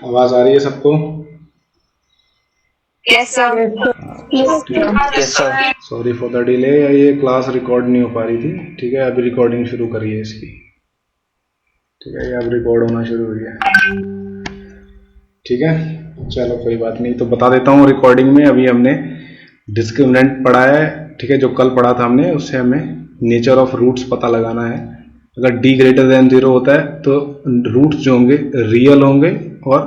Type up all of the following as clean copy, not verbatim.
आवाज आ रही है सबको? Yes sir. Yes sir. Sorry for the delay, ये क्लास रिकॉर्ड नहीं हो पा रही थी। ठीक है, अभी रिकॉर्डिंग शुरू करी है इसकी। ठीक है, ये अब रिकॉर्ड होना शुरू हुई है। ठीक है, चलो कोई बात नहीं, तो बता देता हूँ। रिकॉर्डिंग में अभी हमने डिस्क्रिमिनेंट पढ़ा है। ठीक है, जो कल पढ़ा था हमने, उससे हमें नेचर ऑफ रूट्स पता लगाना है। अगर d ग्रेटर देन 0 होता है तो रूट्स जो होंगे रियल होंगे और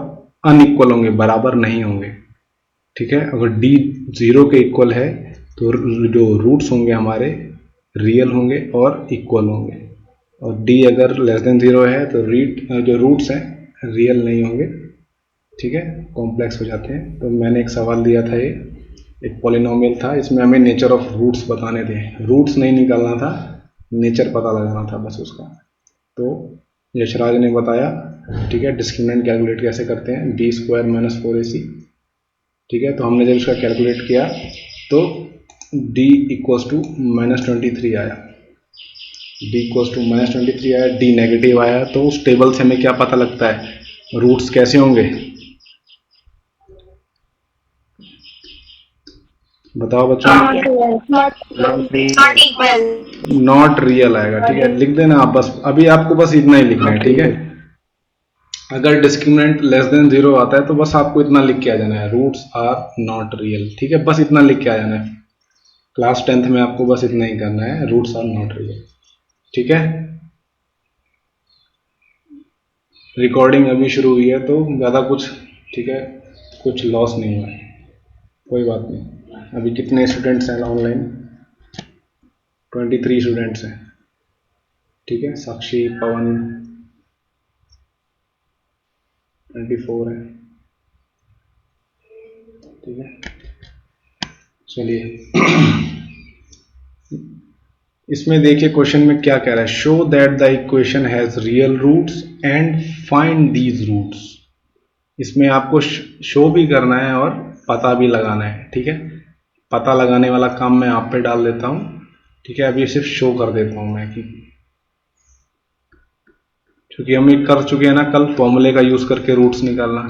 अनइक्वल होंगे, बराबर नहीं होंगे। ठीक है, अगर d 0 के इक्वल है तो जो रूट्स होंगे हमारे रियल होंगे और इक्वल होंगे, और d अगर लेस देन 0 है तो जो रूट्स हैं रियल नहीं होंगे। ठीक है, कॉम्प्लेक्स हो जाते हैं। तो मैंने एक सवाल दिया था, ये एक पॉलिनोमियल था, इसमें हमें नेचर ऑफ रूट्स बताने थे। रूट्स नहीं निकालना था, नेचर पता लगाना था बस उसका। तो यशराज ने बताया। ठीक है, डिस्क्रिमिनेंट कैलकुलेट कैसे करते हैं, b स्क्वायर माइनस 4ac। ठीक है, तो हमने जब इसका कैलकुलेट किया तो d इक्वल्स टू -23 आया। d इक्वल्स टू -23 आया, d नेगेटिव आया। तो उस टेबल से हमें क्या पता लगता है, रूट्स कैसे होंगे? बताओ बच्चों। Not equal. नॉट रियल आएगा। ठीक है, लिख देना आप बस, अभी आपको बस इतना ही लिखना है। ठीक है, अगर डिस्क्रिमिनेंट लेस देन 0 आता है तो बस आपको इतना लिख के आ जाना है, रूट्स आर नॉट रियल। ठीक है, बस इतना लिख के आ जाना है। क्लास 10th में आपको बस इतना ही करना है, रूट्स आर नॉट रियल। ठीक है, रिकॉर्डिंग अभी शुरू हुई है तो ज़्यादा कुछ, ठीक है, कुछ लॉस नहीं हुआ है, कोई बात नहीं। अभी कितने स्टूडेंट्स हैं ऑनलाइन? 23 स्टूडेंट्स हैं। ठीक है, साक्षी, पवन 24 है। ठीक है, चलिए इसमें देखिए क्वेश्चन में क्या कह रहा है, show that the equation has real roots and find these roots. इसमें आपको शो भी करना है और पता भी लगाना है। ठीक है, पता लगाने वाला काम मैं आप पे डाल देता हूं। ठीक है, अभी सिर्फ शो कर देता हूं मैं, कि क्योंकि हम एक कर चुके हैं ना कल, फॉर्मूले का यूज करके रूट्स निकालना,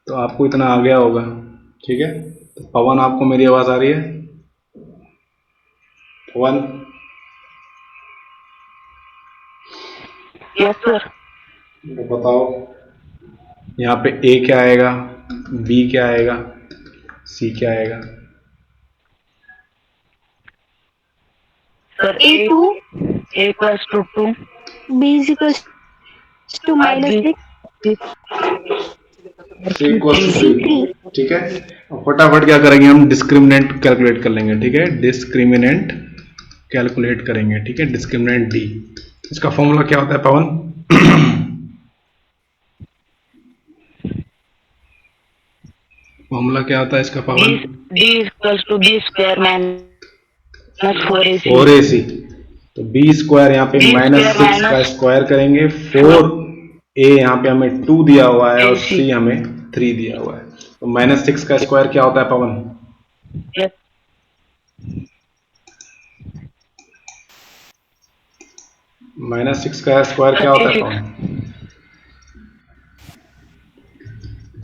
तो आपको इतना आ गया होगा। ठीक है, तो पवन, आपको मेरी आवाज आ रही है? पवन, यस सर। तो बताओ यहाँ पे ए क्या आएगा, बी क्या आएगा, सी क्या आएगा? Sir A2 a equals to 2, B is equals to -6 C equal to C3। 3। ठीक है, अब फटाफट क्या करेंगे हम, डिस्क्रिमिनेंट कैलकुलेट कर लेंगे। ठीक है, डिस्क्रिमिनेंट कैलकुलेट करेंगे। ठीक है, डिस्क्रिमिनेंट डी, इसका फॉर्मूला क्या होता है पवन? फॉर्मूला क्या होता है इसका पवन? d इक्वल्स टू b square minus 4ac। 4ac, तो बी स्क्वायर यहाँ पे B -6 स्क्वायर का माइनस स्क्वायर करेंगे। 4a यहाँ पे हमें 2 दिया हुआ है और AC। c हमें 3 दिया हुआ है। तो -6 का स्क्वायर क्या होता है पवन? -6 का स्क्वायर क्या होता है पवन?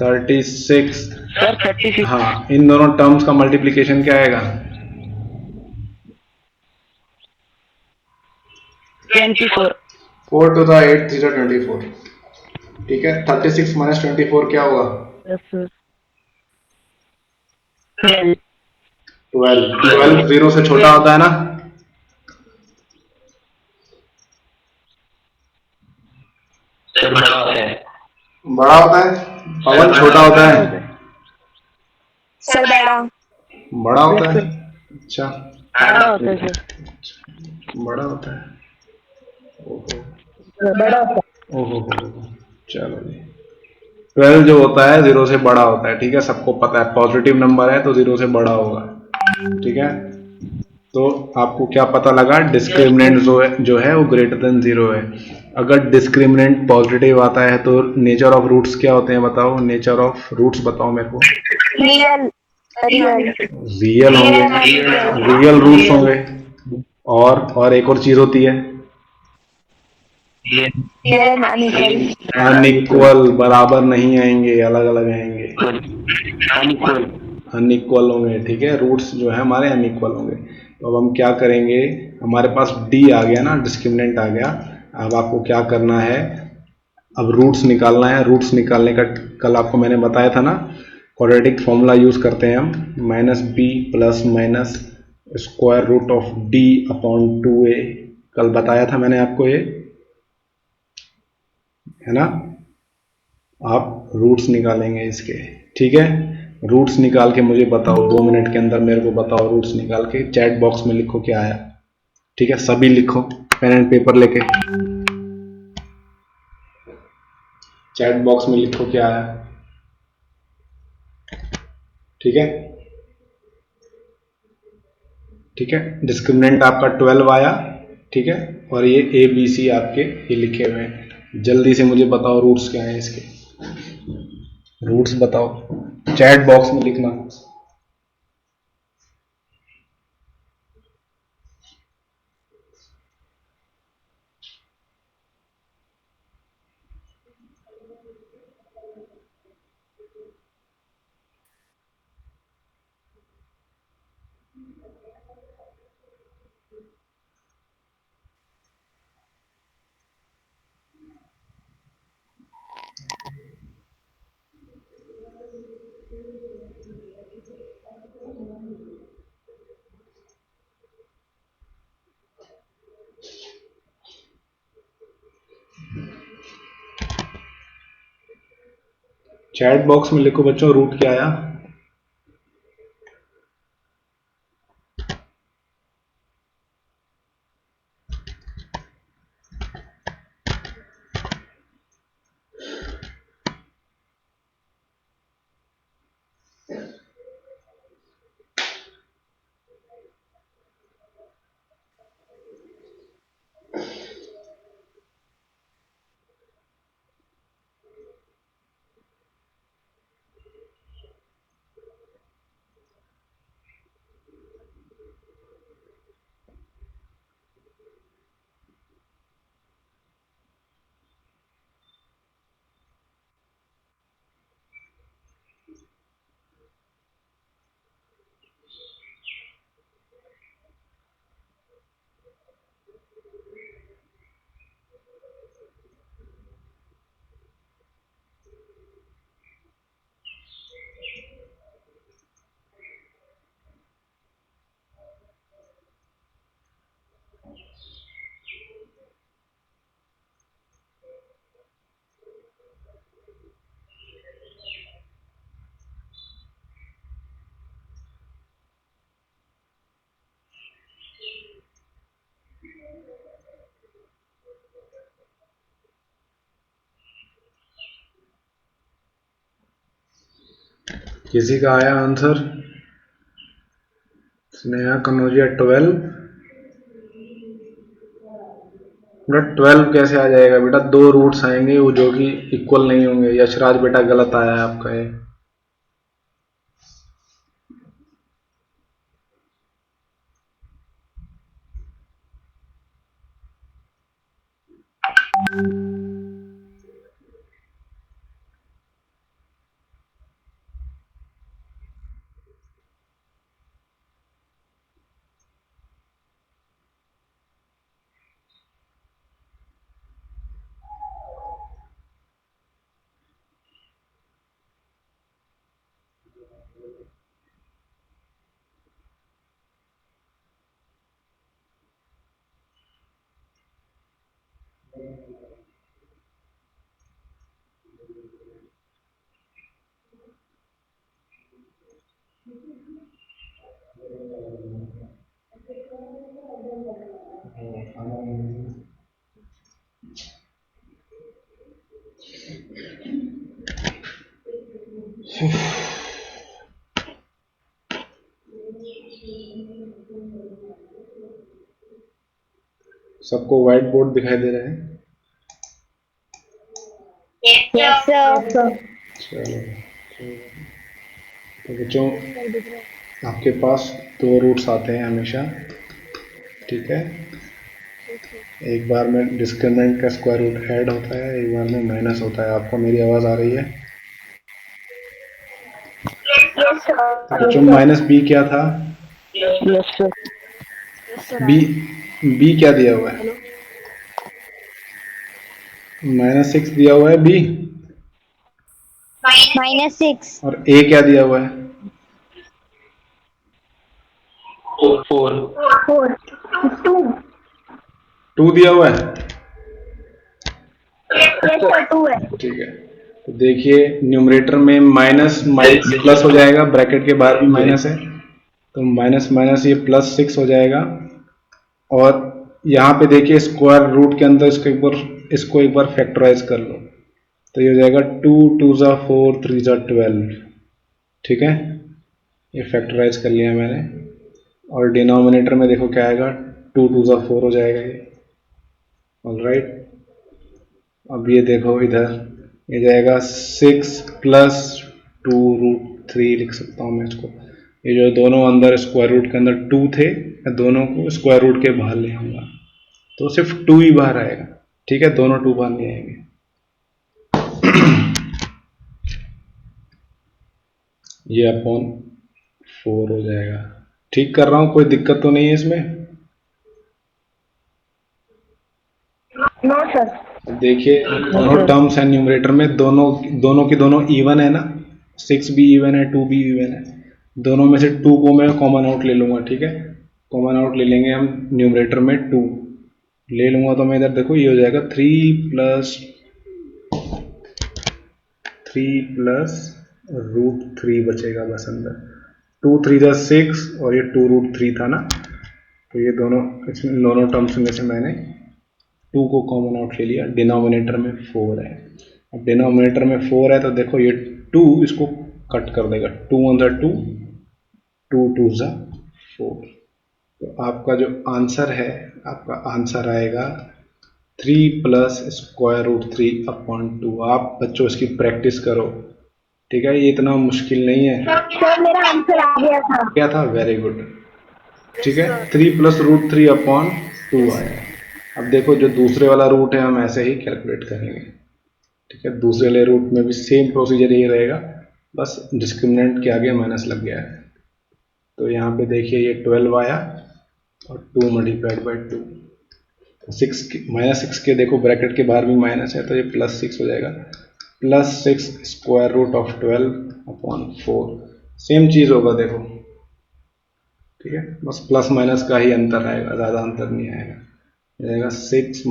36। सर 36। हाँ, इन दोनों टर्म्स का मल्टीप्लीकेशन क्या आएगा? 24। 4 to the 8 0 24। ठीक है, 36 माइनस 24 क्या होगा? Yes sir. 12। 12 0 से छोटा होता है ना? सर बड़ा होता है। बड़ा होता है। पवन छोटा होता है? सर बड़ा। बड़ा होता है। अच्छा, बड़ा होता है सर। बड़ा होता है। बड़ा होता है। ओहो, चलो जी। 12 जो होता है 0 से बड़ा होता है। ठीक है, सबको पता है, पॉजिटिव नंबर है तो 0 से बड़ा होगा। ठीक है, तो आपको क्या पता लगा, डिस्क्रिमिनेंट जो है वो ग्रेटर देन 0 है। अगर डिस्क्रिमिनेंट पॉजिटिव आता है तो नेचर ऑफ रूट्स क्या होते हैं बताओ, नेचर ऑफ रूट्स बताओ मेरे को। रियल। रियल। रियल होंगे, रियल रूट्स होंगे। और एक और चीज होती है, Then unequal. अनइक्वल, बराबर नहीं आएंगे, अलग अलग आएंगे, unequal. अनइक्वल होंगे। ठीक है, रूट्स जो है हमारे अनइक्वल होंगे। तो अब हम क्या करेंगे, हमारे पास डी आ गया ना, डिस्क्रिमिनेंट आ गया। अब आपको क्या करना है, अब रूट्स निकालना है। रूट्स निकालने का कल आपको मैंने बताया था ना, क्वाड्रेटिक फॉर्मूला यूज करते हैं हम, minus B plus minus square root of D upon 2a। कल बताया था मैंने आपको ये, है ना। आप रूट्स निकालेंगे इसके। ठीक है, रूट्स निकाल के मुझे बताओ, 2 मिनट के अंदर मेरे को बताओ, रूट्स निकाल के चैट बॉक्स में लिखो क्या आया। ठीक है, सभी लिखो पेन एंड पेपर लेके, चैट बॉक्स में लिखो क्या आया। ठीक है, ठीक है, डिस्क्रिमिनेंट आपका 12 आया। ठीक है, और ये ए बी सी आपके ये लिखे हुए हैं। जल्दी से मुझे बताओ रूट्स क्या हैं इसके, रूट्स बताओ, चैट बॉक्स में लिखना। चैट बॉक्स में लिखो बच्चों, रूट क्या आया। किसी का आया आंसर, स्नेहा कनौजिया 12। बेटा 12 कैसे आ जाएगा बेटा, दो रूट्स आएंगे वो जो कि इक्वल नहीं होंगे। यशराज बेटा गलत आया है आपका ये। सबको व्हाइट बोर्ड दिखाई दे रहा है। Yes, sir. चलो, तो बच्चों आपके पास दो रूट्स आते हैं हमेशा। ठीक है, एक बार में डिस्क्रिमिनेंट का स्क्वायर रूट ऐड होता है, एक बार में माइनस होता है। आपको मेरी आवाज़ आ रही है? तो बच्चों माइनस बी क्या था? Yes, sir. बी बी क्या दिया हुआ है? -6 दिया हुआ है बी, -6 और ए क्या दिया हुआ है? 4. 4 2 2 दिया हुआ है। yes sir 2 है। ठीक है, तो देखिए न्यूमरेटर में माइनस माइनस प्लस हो जाएगा, ब्रैकेट के बाहर भी माइनस है, तो माइनस माइनस ये +6 हो जाएगा। और यहाँ पे देखिए स्क्वायर रूट के अंदर इसको एक बार फैक्टराइज कर लो, तो ये हो जाएगा 2 2 ज़ा 4 3 ज़ा 12। ठीक है, ये फैक्टराइज कर लिया मैंने। और डिनोमिनेटर में देखो क्या आएगा, 2 2 ज़ा 4 हो जाएगा ये। ऑलराइट, अब ये देखो इधर, ये जाएगा 6 + 2√3 लिख सकता हूँ मैं इसको। ये जो दोनों अंदर स्क्वायर रूट के अंदर 2 थे, मैं दोनों को स्क्वायर रूट के बाहर ले आऊंगा, तो सिर्फ 2 ही बाहर आएगा। ठीक है, दोनों 2 बाहर ले आएंगे। ये अपॉन 4 हो जाएगा। ठीक कर रहा हूँ, कोई दिक्कत तो नहीं है इसमें? No sir. देखिए दोनों टर्म्स हैं न्यूमरेटर में, दोनों की दोनों इवन है ना, 6 भी इवन है, 2 भी इवन है। दोनों में से 2 को मैं कॉमन आउट ले लूंगा। ठीक है, कॉमन आउट ले लेंगे हम, न्यूमरेटर में 2 ले लूंगा, तो मैं इधर देखो ये हो जाएगा 3 + √3 बचेगा बस अंदर। 2 3 ज़ा 6 और ये 2√3 था ना, तो ये दोनों टर्म्स में से मैंने 2 को कॉमन आउट ले लिया। डिनोमिनेटर में 4 है, अब डिनोमिनेटर में 4 है तो देखो ये 2 इसको कट कर देगा, 2 1 ज़ा 2, 2 2 ज़ा 4। तो आपका जो आंसर है, आपका आंसर आएगा 3 + √3/2। आप बच्चों इसकी प्रैक्टिस करो। ठीक है, ये इतना मुश्किल नहीं है। सर मेरा आंसर आ गया था। क्या था? Very good. ठीक है, 3 + √3/2 आया। अब देखो जो दूसरे वाला रूट है हम ऐसे ही कैलकुलेट करेंगे। ठीक है, दूसरे वाले रूट में भी सेम प्रोसीजर यही रहेगा, बस डिस्क्रिमिनेंट के आगे माइनस लग गया है। तो यहाँ पे देखिए ये 12 आया और 2 × 2, 6 -6 के देखो ब्रैकेट के बाहर भी माइनस है, तो ये +6 हो जाएगा। +6 √12/4, सेम चीज़ होगा देखो। ठीक है, बस प्लस माइनस का ही अंतर आएगा, ज़्यादा अंतर नहीं आएगा। जाएगा 6 -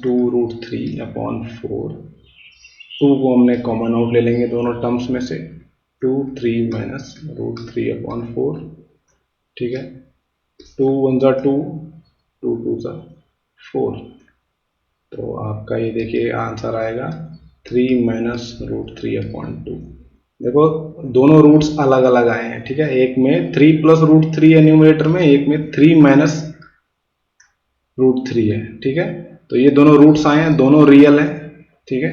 2√3/4। 2 को हमने कॉमन आउट ले लेंगे दोनों टर्म्स में से, 2 3 - √3/4। ठीक है, 2 1 ज़ा 2, 2 2 ज़ा 4। तो आपका ये देखिए आंसर आएगा 3 - √3/2। देखो दोनों रूट्स अलग अलग आए हैं। ठीक है, एक में 3 + √3 है न्यूमरेटर में, एक में 3 - √3 है। ठीक है, तो ये दोनों रूट्स आए हैं, दोनों रियल हैं। ठीक है,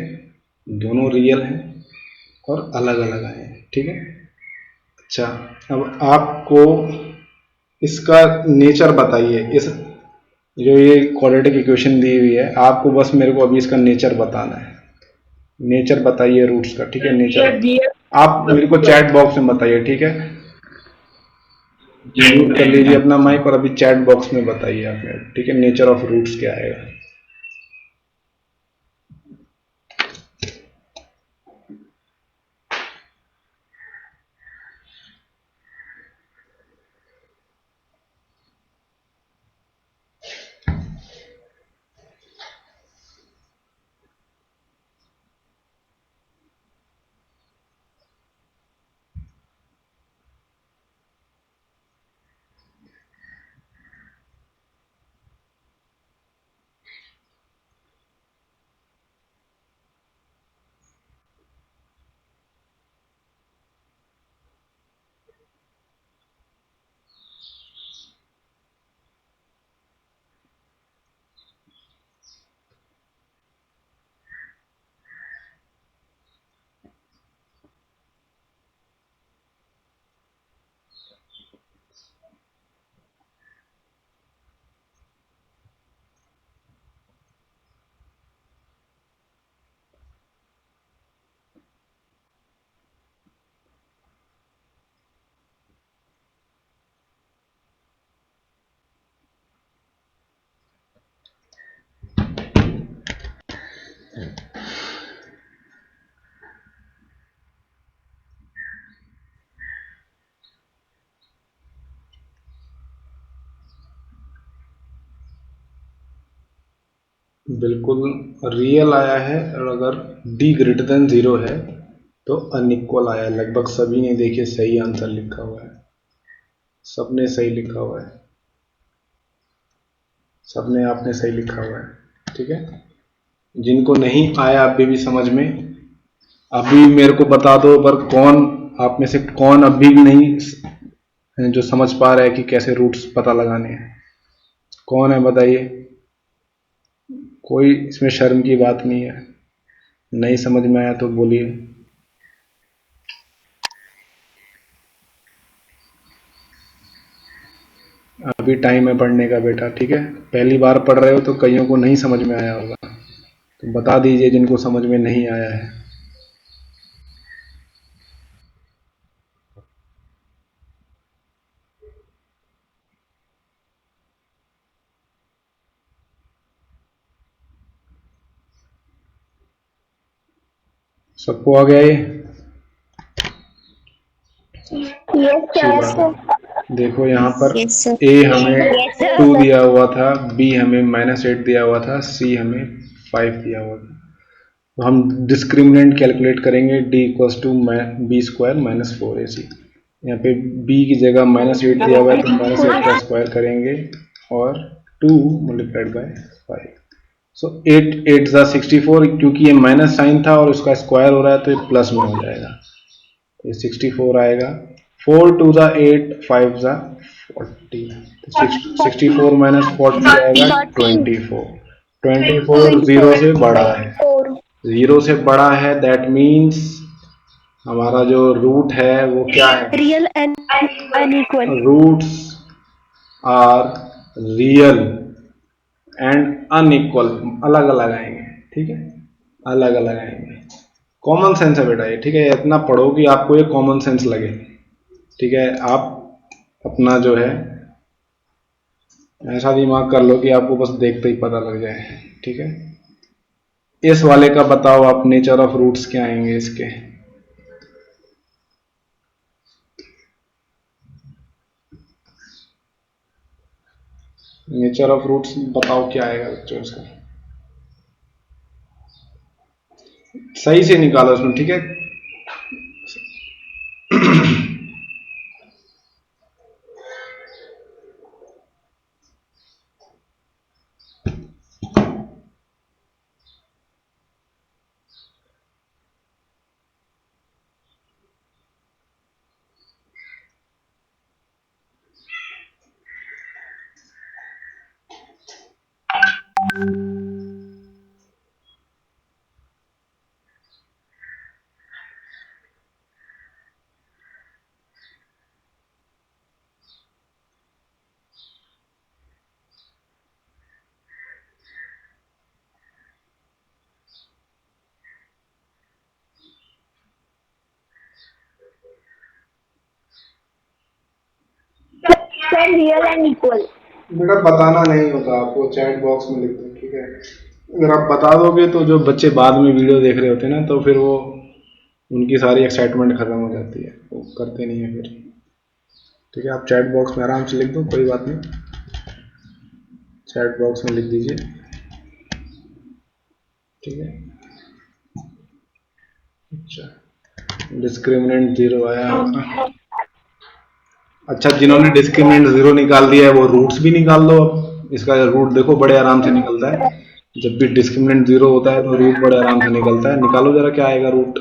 दोनों रियल हैं और अलग अलग आए हैं। ठीक है, अच्छा अब आपको इसका नेचर बताइए। इस जो ये क्वाड्रेटिक इक्वेशन दी हुई है, आपको बस मेरे को अभी इसका नेचर बताना है। नेचर बताइए रूट्स का। ठीक है, नेचर आप मेरे को चैट बॉक्स में बताइए। ठीक है, म्यूट कर लीजिए अपना माइक और अभी चैट बॉक्स में बताइए आप मेरे को। ठीक है, नेचर ऑफ रूट्स क्या आएगा। बिल्कुल रियल आया है, और अगर d ग्रेटर देन 0 है तो अनइक्वल आया है। लगभग सभी ने देखिए सही आंसर लिखा हुआ है, सबने सही लिखा हुआ है, सबने आपने सही लिखा हुआ है। ठीक है, जिनको नहीं आया अभी भी समझ में, अभी मेरे को बता दो, पर कौन आप में से कौन अभी भी नहीं जो समझ पा रहा है कि कैसे रूट्स पता लगाने हैं? कौन है बताइए? कोई इसमें शर्म की बात नहीं है, नहीं समझ में आया तो बोलिए। अभी टाइम है पढ़ने का बेटा, ठीक है? पहली बार पढ़ रहे हो तो कईयों को नहीं समझ में आया होगा, तो बता दीजिए जिनको समझ में नहीं आया है। सबको आ गया ये? Yes sir. देखो यहाँ पर यस सर। ए हमें 2 दिया हुआ था, बी हमें -8 दिया हुआ था, सी हमें 5 दिया हुआ था। तो हम डिस्क्रिमिनेंट कैलकुलेट करेंगे, d equals to B square minus 4ac। यहाँ पे b की जगह -8 दिया हुआ है तो -8 का स्क्वायर करेंगे और 2 मल्टीप्लाइड बाय 5। सो 8 8 ज़ा 64, क्योंकि ये माइनस साइन था और उसका स्क्वायर हो रहा है तो ये प्लस में हो जाएगा, तो ये 64 आएगा। 4 2 ज़ा 8, 5 ज़ा 40, तो 64 माइनस 40 आएगा 24। 24 0 से बड़ा है, 0 से बड़ा है, दैट मीन्स हमारा जो रूट है वो क्या है? Real and unequal. Roots are real and unequal, अलग अलग आएंगे। ठीक है, अलग अलग आएंगे। कॉमन सेंस है बेटा ये, ठीक है? इतना पढ़ो कि आपको ये कॉमन सेंस लगे। ठीक है, आप अपना जो है ऐसा दिमाग कर लो कि आपको बस देखते ही पता लग जाए। ठीक है, इस वाले का बताओ आप, नेचर ऑफ रूट्स क्या आएंगे इसके? नेचर ऑफ रूट्स बताओ क्या आएगा बच्चों इसका? सही से निकालो इसमें, ठीक है? Sir real and equal. बेटा बताना नहीं होता आपको, चैट बॉक्स में लिख दो, ठीक है? अगर आप बता दोगे तो जो बच्चे बाद में वीडियो देख रहे होते हैं ना, तो फिर वो उनकी सारी एक्साइटमेंट खत्म हो जाती है, वो करते नहीं है फिर। ठीक है, आप चैट बॉक्स में आराम से लिख दो, कोई बात नहीं, चैट बॉक्स में लिख दीजिए। ठीक है, अच्छा, डिस्क्रिमिनेंट 0 आया आपका। अच्छा, जिन्होंने डिस्क्रिमिनेंट 0 निकाल दिया है वो रूट्स भी निकाल दो। अब इसका रूट देखो बड़े आराम से निकलता है, जब भी डिस्क्रिमिनेंट 0 होता है तो रूट बड़े आराम से निकलता है। निकालो जरा क्या आएगा रूट।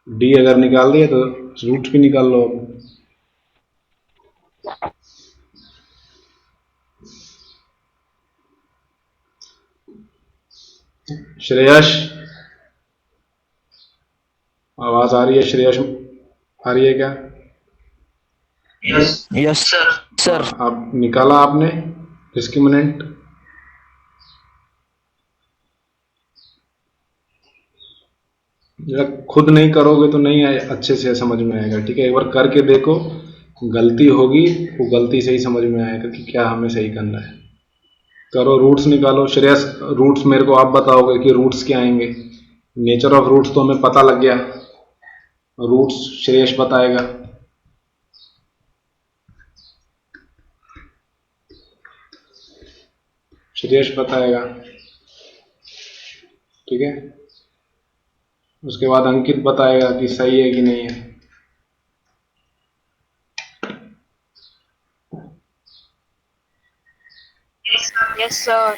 डी अगर निकाल दिए तो रूट भी निकाल लो। श्रेयस, आवाज आ रही है? श्रेयस आ रही है क्या? Yes sir. अब निकाला आपने डिस्क्रिमिनेंट? जब खुद नहीं करोगे तो नहीं अच्छे से समझ में आएगा। ठीक है, एक बार करके देखो, गलती होगी वो गलती से ही समझ में आएगा कि क्या हमें सही करना है। करो, रूट्स निकालो। श्रेयस, रूट्स मेरे को आप बताओगे कि रूट्स क्या आएंगे। नेचर ऑफ रूट्स तो हमें पता लग गया, रूट्स श्रेयस बताएगा। श्रेयस बताएगा, ठीक है। उसके बाद अंकित बताएगा कि सही है कि नहीं है। Yes, sir.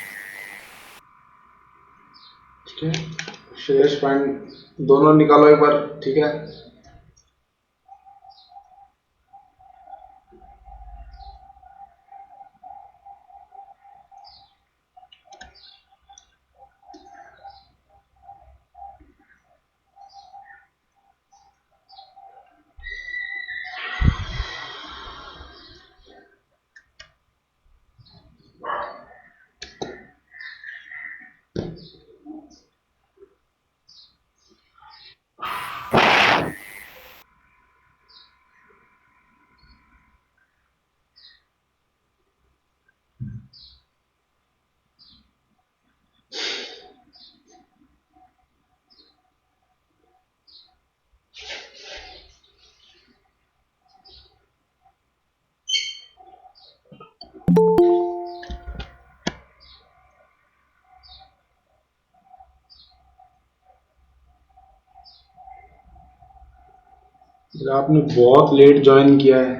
ठीक है, श्रेयस पॉइंट दोनों निकालो एक बार, ठीक है। आपने बहुत लेट ज्वाइन किया है,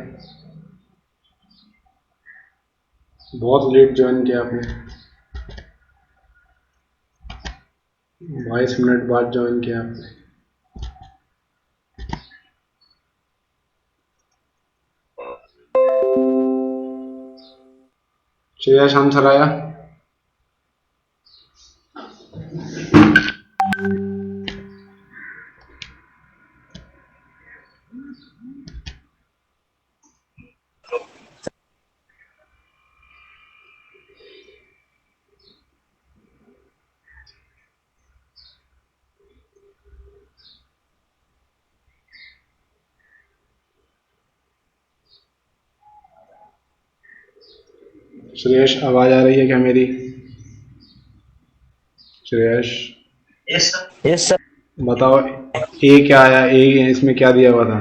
बहुत लेट ज्वाइन किया आपने, 22 मिनट बाद ज्वाइन किया आपने। श्रेयस आंसर आया? श्रेयस, आवाज आ रही है क्या मेरी? Shreyas, yes sir. बताओ ए क्या आया, ए इसमें क्या दिया हुआ था?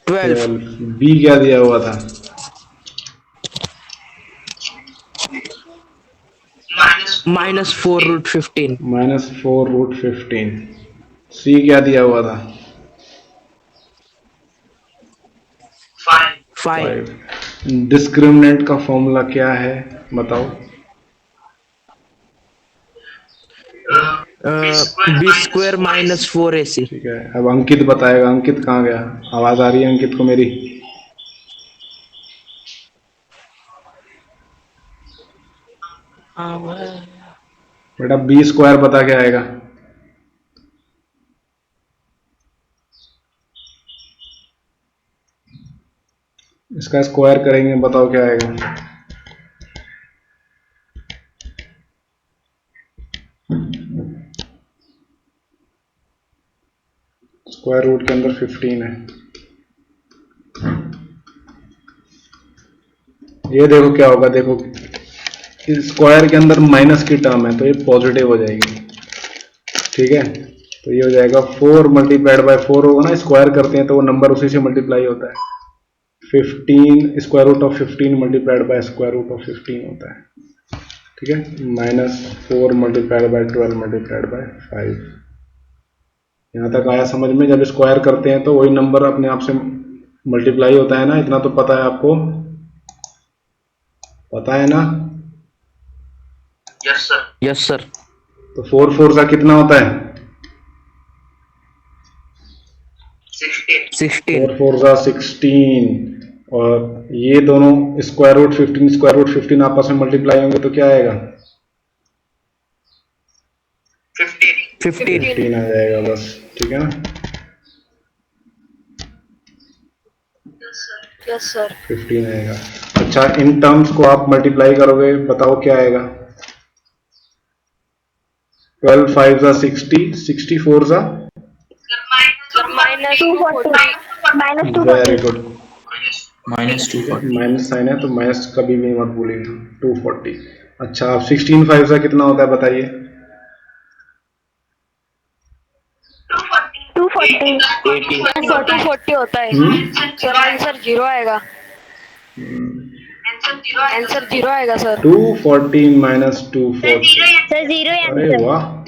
12 बी क्या दिया हुआ था? -4√15 -4√15। सी क्या दिया हुआ था? 5 5। डिस्क्रिमिनेंट का फॉर्मूला क्या है बताओ? b² -4ac। ठीक है, अब अंकित बताएगा। अंकित कहाँ गया? आवाज आ रही है अंकित को मेरी? बेटा b² पता क्या आएगा? इसका स्क्वायर करेंगे, बताओ क्या आएगा? स्क्वायर रूट के अंदर 15 है। ये देखो क्या होगा, देखो स्क्वायर के अंदर माइनस की टर्म है तो ये पॉजिटिव हो जाएगी, ठीक है। तो ये हो जाएगा 4 मल्टीप्लाइड बाय 4 होगा ना, स्क्वायर करते हैं तो वो नंबर उसी से मल्टीप्लाई होता है। 15 square root of 15 multiplied by square root of 15 होता है, ठीक है। -4 मल्टीप्लाइड बाय 12 मल्टीप्लाइड बाय 5। यहाँ तक आया समझ में? जब स्क्वायर करते हैं तो वही नंबर अपने आप से मल्टीप्लाई होता है ना, इतना तो पता है आपको, पता है ना? Yes sir. तो 4 4 का कितना होता है? 16 4 4 का 16। और ये दोनों स्क्वायर रूट 15 आपस में मल्टीप्लाई होंगे तो क्या आएगा? 15 आ जाएगा बस, ठीक है ना। Yes, sir. 15 आएगा। अच्छा, इन टर्म्स को आप मल्टीप्लाई करोगे, बताओ क्या आएगा? 12 5 जा 60, 64 जा -240. Very good. माइनस ठीक है, 240। माइनस साइन है तो माइनस कभी भी मत भूलिएगा। 240। अच्छा, अब 16 5 से कितना होता है बताइए? 240। 80। 240 होता है सर। आंसर जीरो आएगा। आंसर जीरो आएगा सर। 240 माइनस 240। सर जीरो अरे आंसर। वाह,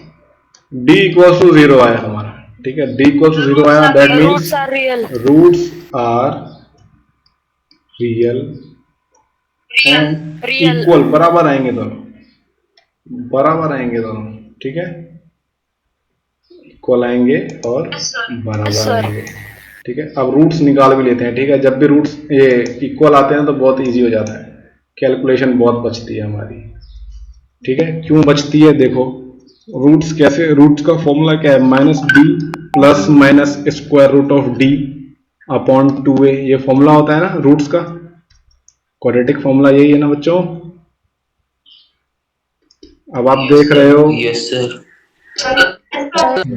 d इक्वल टू जीरो आया हमारा। ठीक है, d इक्वल टू जीरो आया, that means roots are real. Roots are real and real. Equal, बराबर आएंगे दोनों, बराबर आएंगे दोनों। ठीक है, इक्वल आएंगे और बराबर सर। आएंगे। ठीक है, अब रूट्स निकाल भी लेते हैं। ठीक है, जब भी रूट्स ये इक्वल आते हैं तो बहुत इजी हो जाता है, कैलकुलेशन बहुत बचती है हमारी। ठीक है, क्यों बचती है देखो, रूट्स कैसे, रूट्स का फॉर्मूला क्या है? Minus D plus minus square root of D upon 2a, ये फॉर्मूला होता है ना रूट्स का, क्वाड्रेटिक फॉर्मूला यही है ना बच्चों। अब आप देख रहे हो यस सर।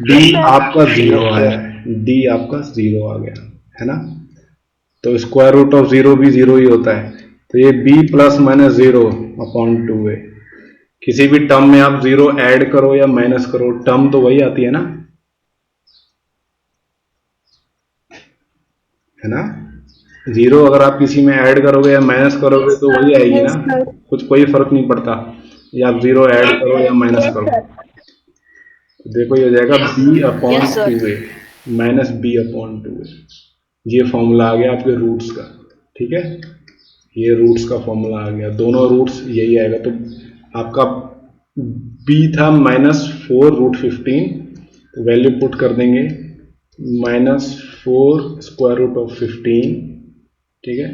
डी आपका जीरो आया है, डी आपका जीरो आ गया है ना, तो स्क्वायर रूट ऑफ जीरो भी जीरो ही होता है, तो ये b plus minus zero upon 2a। किसी भी टर्म में आप जीरो ऐड करो या माइनस करो, टर्म तो वही आती है ना। जीरो अगर आप किसी में ऐड करोगे या माइनस करोगे तो वही आएगी ना, यस सर। कुछ कोई फर्क नहीं पड़ता, या आप जीरो ऐड करो या माइनस यस करो। सर। तो देखो ये हो जाएगा b upon yes sir. 2a minus b upon 2a, ये फॉर्मूला आ गया आपके रूट्स का। ठीक है, ये रूट्स का फॉर्मूला आ गया, दोनों रूट्स यही आएगा। तो आपका b था -4√15, तो वैल्यू पुट कर देंगे -4 स्क्वायर रूट ऑफ 15। ठीक है,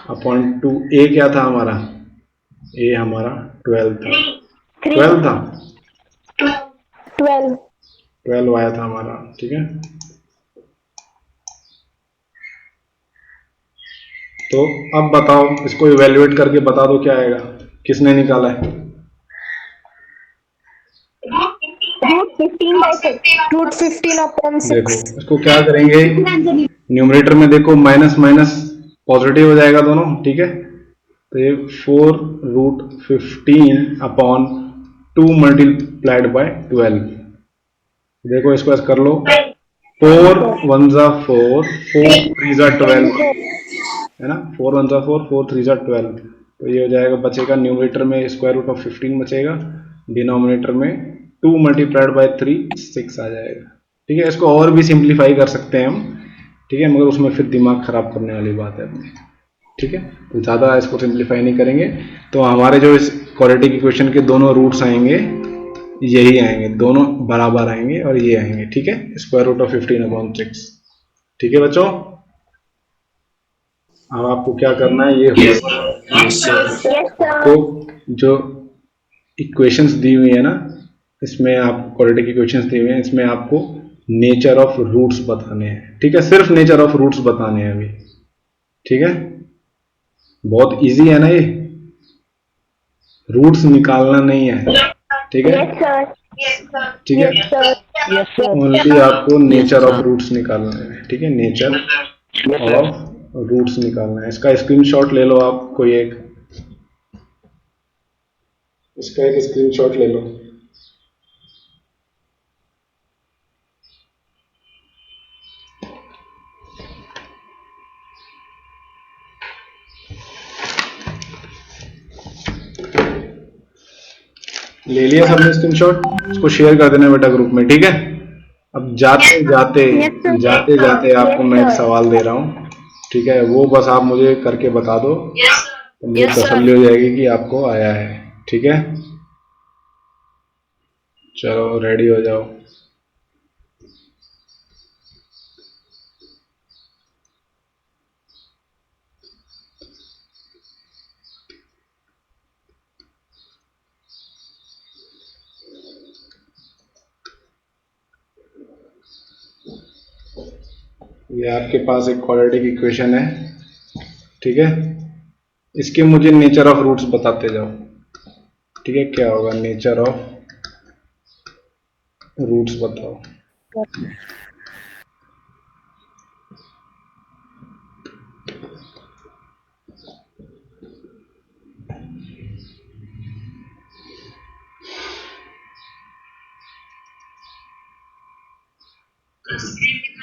अपॉन 2, a क्या था हमारा? a हमारा 12 था, 12 था, 12। 12 आया था हमारा। ठीक है, तो अब बताओ, इसको इवेल्युएट करके बता दो क्या आएगा, किसने निकाला है? √15 अपॉन देखो 6। इसको क्या करेंगे, न्यूमरेटर में देखो माइनस माइनस पॉजिटिव हो जाएगा दोनों। ठीक है, तो ये 4√15 अपॉन 2 मल्टीप्लाइड बाय 12। देखो इसको ऐसे कर लो, 4 1 जा 4, 4 3 जा 12, है ना, 4 1 जा 4, 4 3 जा 12। तो ये हो जाएगा, बचेगा न्यूमरेटर में स्क्वायर रूट ऑफ 15 बचेगा, डिनोमिनेटर में 2 मल्टीप्लाइड बाय 3 6 आ जाएगा। ठीक है, इसको और भी सिंप्लीफाई कर सकते हैं हम। ठीक है, मगर उसमें फिर दिमाग खराब करने वाली बात है अपनी। ठीक है, तो ज़्यादा इसको सिंप्लीफाई नहीं करेंगे। तो हमारे जो इस क्वाड्रेटिक इक्वेशन के दोनों रूट्स आएंगे यही आएंगे, दोनों बराबर आएंगे और ये आएंगे। ठीक है, स्क्वायर रूट ऑफ 15 अपॉन 6। ठीक है बच्चों, अब आपको क्या करना है, ये यस होगा यस सर। Yes sir. आपको जो इक्वेशंस दी हुई है ना, इसमें आप क्वाड्रेटिक इक्वेशंस दी हुई हैं, इसमें आपको नेचर ऑफ रूट्स बताने हैं। ठीक है, सिर्फ नेचर ऑफ रूट्स बताने हैं अभी। ठीक है, बहुत इजी है ना ये, रूट्स निकालना नहीं है। ठीक है, यस सर। ठीक है, yes sir. Yes sir. Only आपको Yes, nature of sir. Roots निकालना है। ठीक है, nature yes sir. Of roots निकालना है। इसका स्क्रीनशॉट ले लो आप कोई एक, इसका एक स्क्रीनशॉट ले लो। ले लिया सबने स्क्रीनशॉट? इसको शेयर कर देना बेटा ग्रुप में। ठीक है, अब जाते जाते Yes, sir. जाते जाते आपको Yes, मैं एक sir. सवाल दे रहा हूँ। ठीक है, वो बस आप मुझे करके बता दो, तो मुझे Yes, sir. तसल्ली हो जाएगी कि आपको आया है। ठीक है, चलो रेडी हो जाओ। ये आपके पास एक क्वाड्रेटिक इक्वेशन है। ठीक है, इसके मुझे नेचर ऑफ रूट्स बताते जाओ। ठीक है, क्या होगा नेचर ऑफ रूट्स बताओ।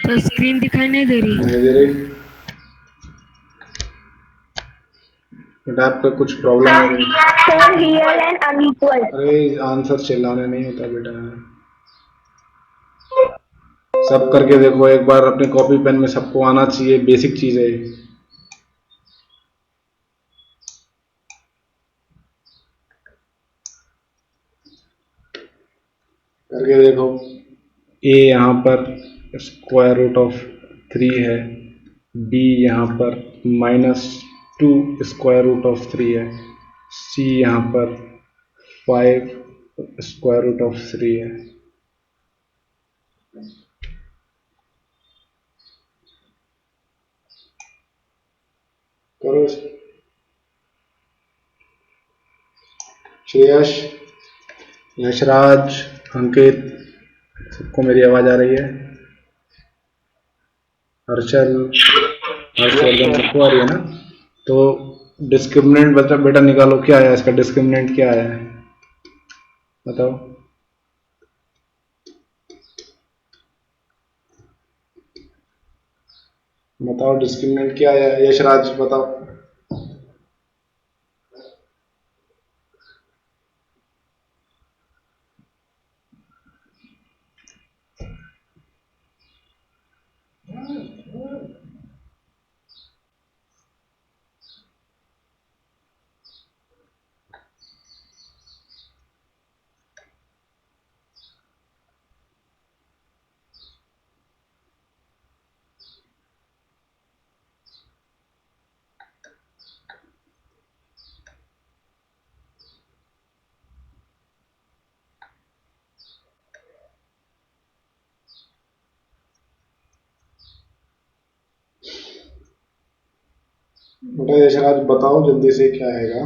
तो स्क्रीन दिखाई नहीं दे रही। नहीं दे रही बेटा, आपका कुछ प्रॉब्लम है क्या? Sir, real and unequal. अरे आंसर चिल्लाने नहीं होता बेटा, सब करके देखो एक बार अपने कॉपी पेन में, सबको आना चाहिए, बेसिक चीज है ये। करके देखो। ए यहाँ पर स्क्वायर रूट ऑफ 3 है, बी यहाँ पर -2 स्क्वायर रूट ऑफ 3 है, सी यहाँ पर 5 स्क्वायर रूट ऑफ 3 है। करो श्रेयस, यशराज, अंकित, सबको मेरी आवाज आ रही है? हर्षल, हर्षवर्धन, सबको आ रही है ना? तो डिस्क्रिमिनेंट बेटा बेटा निकालो, क्या आया इसका डिस्क्रिमिनेंट, क्या आया है बताओ। बताओ डिस्क्रिमिनेंट क्या आया है, यशराज बताओ। बेटा यशराज बताओ जल्दी से क्या आएगा।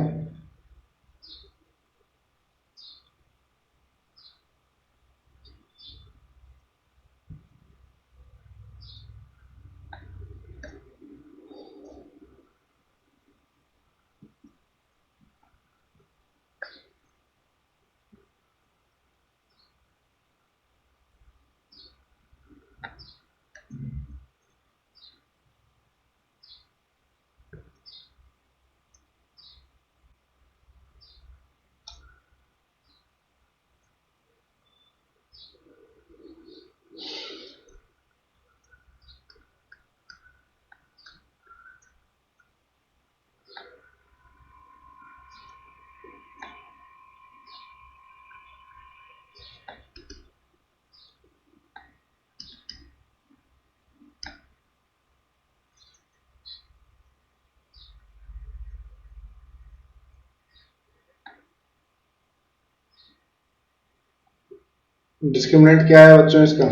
डिस्क्रिमिनेंट क्या है बच्चों इसका?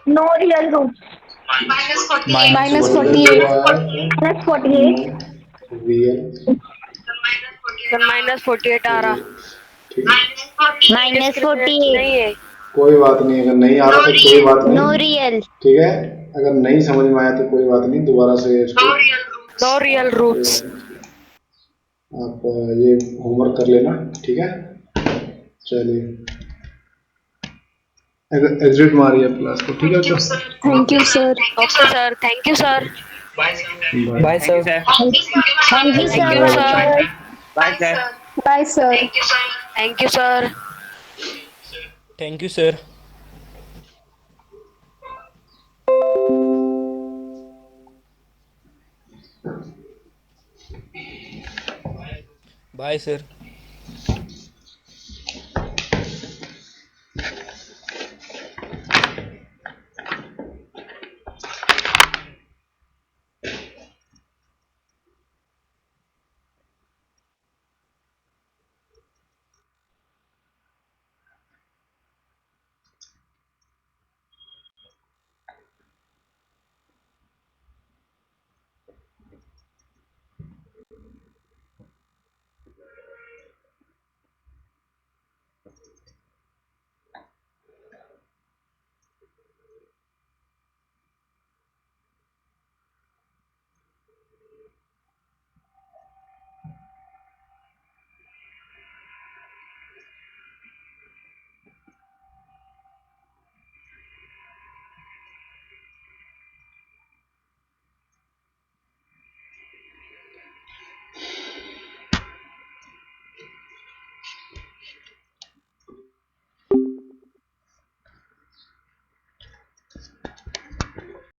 No real roots. -48 -48. Real, sir -48 आ रहा। ठीक है, -48. नहीं है। कोई बात नहीं, अगर नहीं आ रहा तो कोई बात No नहीं, real. ठीक है। अगर नहीं समझ में आया तो कोई बात नहीं, दोबारा से इसको नो रियल रूट्स। आप ये होमवर्क कर लेना, ठीक है। चलिए एग्जिट मारिए क्लास को, ठीक है बच्चों। Thank you, sir. Okay sir, thank you sir. Bye. Bye sir. Thank you, thank you sir. Sir. Bye sir. Bye, sir. Thank you sir. Thank you sir. Bye sir.